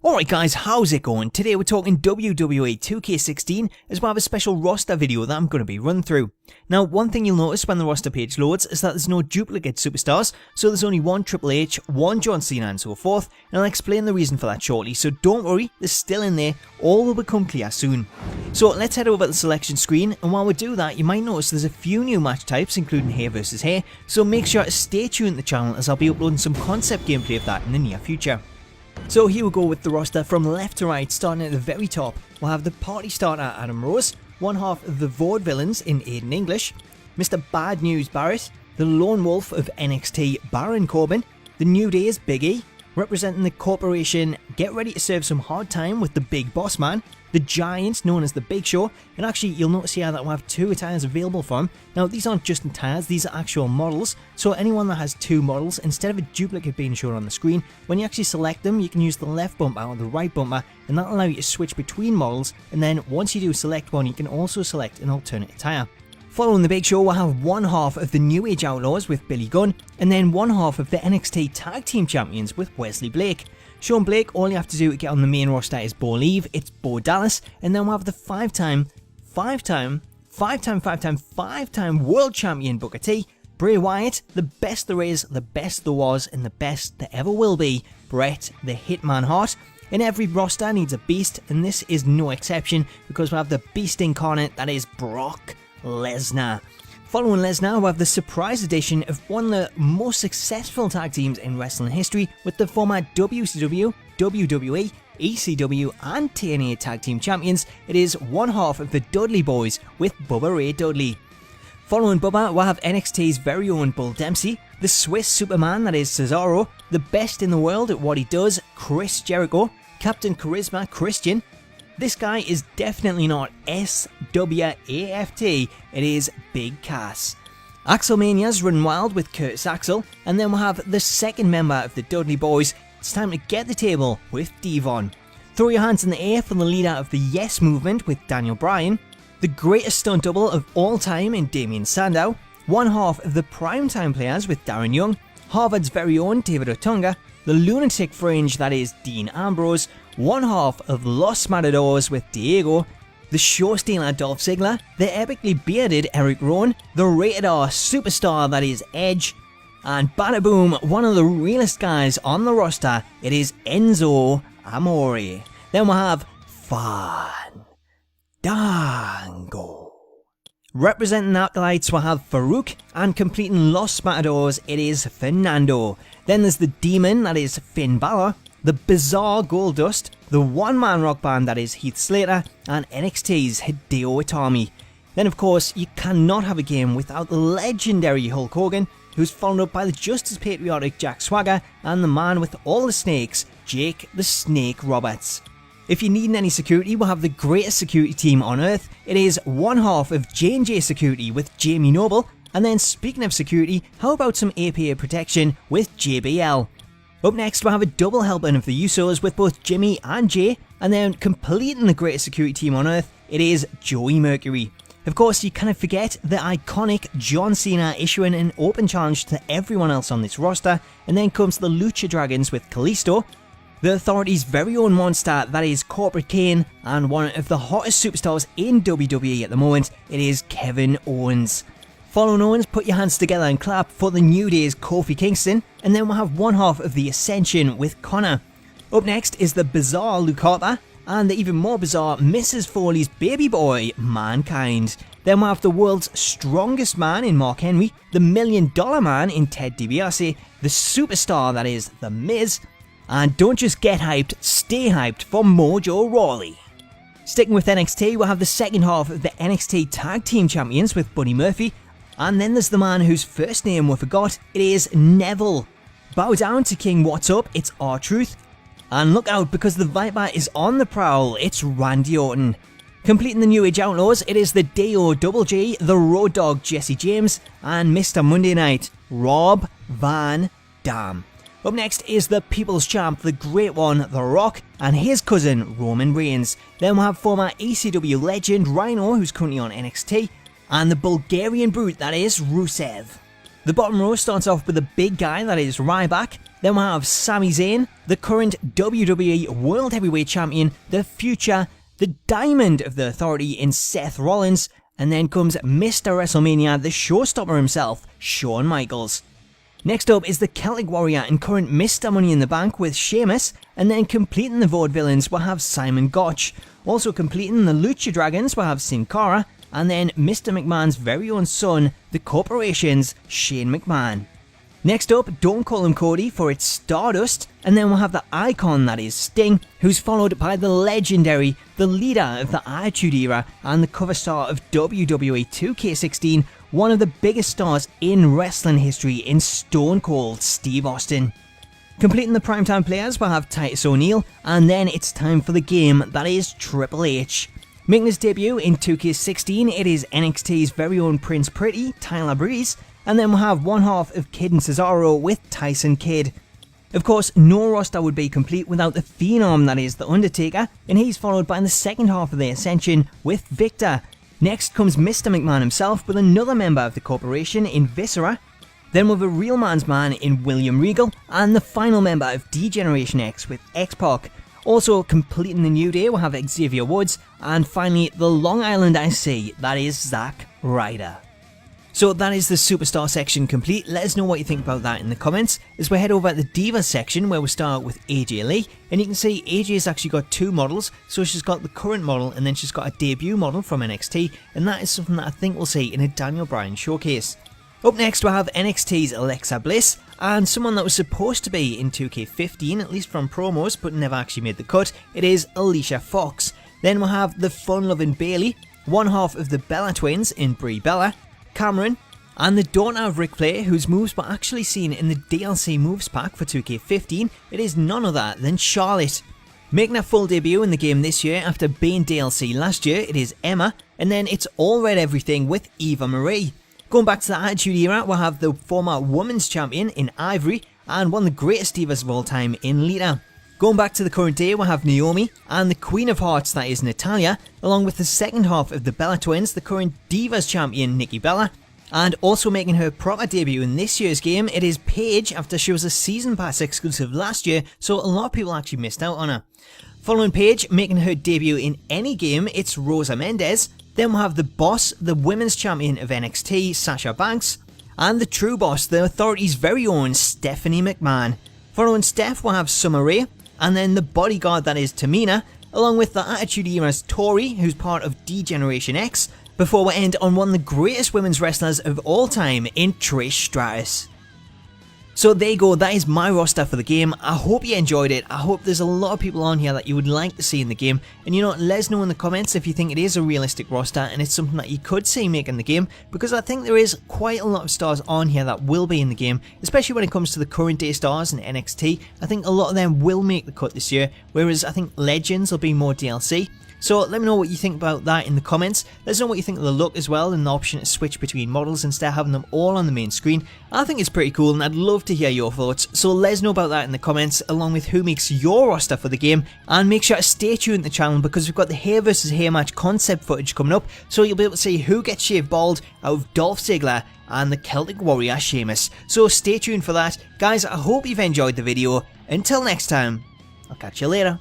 Alright guys, how's it going? Today we're talking WWE 2K16 as well as a special roster video that I'm going to be run through. Now one thing you'll notice when the roster page loads is that there's no duplicate superstars, so there's only one Triple H, one John Cena and so forth, and I'll explain the reason for that shortly, so don't worry, they're still in there, all will become clear soon. So let's head over to the selection screen, and while we do that you might notice there's a few new match types including hair versus hair, so make sure to stay tuned to the channel as I'll be uploading some concept gameplay of that in the near future. So here we go with the roster from left to right, starting at the very top. We'll have the party starter Adam Rose, one half of the Vaudevillains in Aiden English, Mr. Bad News Barrett, the Lone Wolf of NXT Baron Corbin, the New Day's Big E, representing the corporation Get Ready to Serve Some Hard Time with the Big Boss Man, the Giant known as the Big Show, and actually you'll notice here that we'll have two attires available for him. Now these aren't just attires, these are actual models, so anyone that has two models, instead of a duplicate being shown on the screen, when you actually select them you can use the left bumper or the right bumper, and that'll allow you to switch between models, and then once you do select one you can also select an alternate attire. Following the Big Show we'll have one half of the New Age Outlaws with Billy Gunn, and then one half of the NXT Tag Team Champions with Wesley Blake. Shawn Blake, all you have to do to get on the main roster is Bo Leave, it's Bo Dallas, and then we'll have the five-time world champion Booker T, Bray Wyatt, the best there is, the best there was, and the best there ever will be, Bret the Hitman Hart. And every roster needs a beast, and this is no exception because we'll have the beast incarnate, that is Brock Lesnar. Following Lesnar, we have the surprise edition of one of the most successful tag teams in wrestling history with the former WCW, WWE, ECW and TNA tag team champions. It is one half of the Dudley Boys with Bubba Ray Dudley. Following Bubba, we'll have NXT's very own Bull Dempsey, the Swiss Superman that is Cesaro, the best in the world at what he does, Chris Jericho, Captain Charisma Christian. This guy is definitely not SWAFT, it is Big Cass. Axelmania's running wild with Curtis Axel, and then we'll have the second member of the Dudley Boys. It's time to get the table with Devon. Throw your hands in the air for the leader of the Yes Movement with Daniel Bryan, the greatest stunt double of all time in Damien Sandow, one half of the primetime players with Darren Young, Harvard's very own David Otunga, the lunatic fringe that is Dean Ambrose, one half of Los Matadors with Diego, the show stealer Dolph Ziggler, the epically bearded Eric Rowan, the rated R superstar that is Edge, and bada boom, one of the realest guys on the roster, it is Enzo Amore. Then we'll have Fandango. Representing the Acolytes we'll have Farouk, and completing Los Matadors it is Fernando. Then there's the Demon that is Finn Balor, the bizarre Goldust, the one-man rock band that is Heath Slater, and NXT's Hideo Itami. Then of course, you cannot have a game without the legendary Hulk Hogan, who's followed up by the just as patriotic Jack Swagger, and the man with all the snakes, Jake the Snake Roberts. If you need any security, we'll have the greatest security team on earth. It is one half of J&J Security with Jamie Noble, and then speaking of security, how about some APA protection with JBL? Up next we'll have a double helping of the Usos with both Jimmy and Jay, and then completing the greatest security team on earth, it is Joey Mercury. Of course you cannot forget the iconic John Cena issuing an open challenge to everyone else on this roster, and then comes the Lucha Dragons with Kalisto, the Authority's very own monster that is Corporate Kane, and one of the hottest superstars in WWE at the moment, it is Kevin Owens. Following Owens, put your hands together and clap for the New Day's Kofi Kingston, and then we'll have one half of the Ascension with Connor. Up next is the bizarre Luke Harper, and the even more bizarre Mrs. Foley's baby boy, Mankind. Then we'll have the world's strongest man in Mark Henry, the $1 Million Man in Ted DiBiase, the superstar that is The Miz, and don't just get hyped, stay hyped for Mojo Rawley. Sticking with NXT, we'll have the second half of the NXT Tag Team Champions with Buddy Murphy, and then there's the man whose first name we forgot, it is Neville. Bow down to King What's Up, it's R-Truth. And look out because the Viper is on the prowl, it's Randy Orton. Completing the New Age Outlaws, it is the D.O.G.G, the Road Dogg Jesse James, and Mr. Monday Night, Rob Van Dam. Up next is the People's Champ, the Great One, The Rock, and his cousin Roman Reigns. Then we'll have former ECW legend Rhino, who's currently on NXT, and the Bulgarian brute that is Rusev. The bottom row starts off with the big guy that is Ryback, Then we'll have Sami Zayn, the current WWE World Heavyweight Champion, the future, the Diamond of the Authority in Seth Rollins, and then comes Mr. WrestleMania, the showstopper himself, Shawn Michaels. Next up is the Celtic Warrior and current Mr. Money in the Bank with Sheamus, and then completing the Vaudevillains we'll have Simon Gotch. Also completing the Lucha Dragons we'll have Sin Cara, and then Mr. McMahon's very own son, the Corporation's Shane McMahon. Next up, don't call him Cody for it's Stardust, and then we'll have the icon that is Sting, who's followed by the legendary, the leader of the Attitude Era and the cover star of WWE 2K16, one of the biggest stars in wrestling history in Stone Cold Steve Austin. Completing the primetime players we'll have Titus O'Neil, and then it's time for the game that is Triple H. Making his debut in 2K16, it is NXT's very own Prince Pretty, Tyler Breeze, and then we'll have one half of Kid and Cesaro with Tyson Kidd. Of course, no roster would be complete without the Phenom that is The Undertaker, and he's followed by the second half of the Ascension with Victor. Next comes Mr. McMahon himself with another member of the Corporation in Viscera, then with a real man's man in William Regal, and the final member of D-Generation X with X-Pac. Also completing the New Day we'll have Xavier Woods, and finally the Long Island IC, that is Zack Ryder. So that is the Superstar section complete. Let us know what you think about that in the comments as we head over to the Divas section where we start with AJ Lee, and you can see AJ has actually got two models. So she's got the current model and then she's got a debut model from NXT, and that is something that I think we'll see in a Daniel Bryan showcase. Up next we'll have NXT's Alexa Bliss, and someone that was supposed to be in 2K15, at least from promos, but never actually made the cut. It is Alicia Fox. Then we'll have the fun-loving Bayley, one half of the Bella Twins in Brie Bella, Cameron, and the daughter of Ric Flair, whose moves were actually seen in the DLC moves pack for 2K15, it is none other than Charlotte. Making a full debut in the game this year after being DLC last year, it is Emma, and then it's All Red Everything with Eva Marie. Going back to the Attitude Era, we'll have the former Women's Champion in Ivory, and one of the greatest divas of all time in Lita. Going back to the current day, we'll have Naomi, and the Queen of Hearts, that is Natalya, along with the second half of the Bella Twins, the current Divas Champion Nikki Bella, and also making her proper debut in this year's game, it is Paige, after she was a Season Pass exclusive last year, so a lot of people actually missed out on her. Following Paige, making her debut in any game, it's Rosa Mendes. Then we'll have the Boss, the Women's Champion of NXT, Sasha Banks, and the True Boss, the Authority's very own Stephanie McMahon. Following Steph, we'll have Summer Rae, and then the bodyguard that is Tamina, along with the Attitude Era's Tori, who's part of D-Generation X, before we end on one of the greatest women's wrestlers of all time in Trish Stratus. So there you go, that is my roster for the game. I hope you enjoyed it. I hope there's a lot of people on here that you would like to see in the game. And you know, let us know in the comments if you think it is a realistic roster and it's something that you could see making the game, because I think there is quite a lot of stars on here that will be in the game, especially when it comes to the current day stars in NXT. I think a lot of them will make the cut this year, whereas I think Legends will be more DLC. So let me know what you think about that in the comments. Let us know what you think of the look as well, and the option to switch between models instead of having them all on the main screen. I think it's pretty cool and I'd love to hear your thoughts, so let us know about that in the comments, along with who makes your roster for the game. And make sure to stay tuned to the channel because we've got the hair versus hair match concept footage coming up, so you'll be able to see who gets shaved bald out of Dolph Ziggler and the Celtic Warrior Sheamus. So stay tuned for that. Guys, I hope you've enjoyed the video. Until next time, I'll catch you later.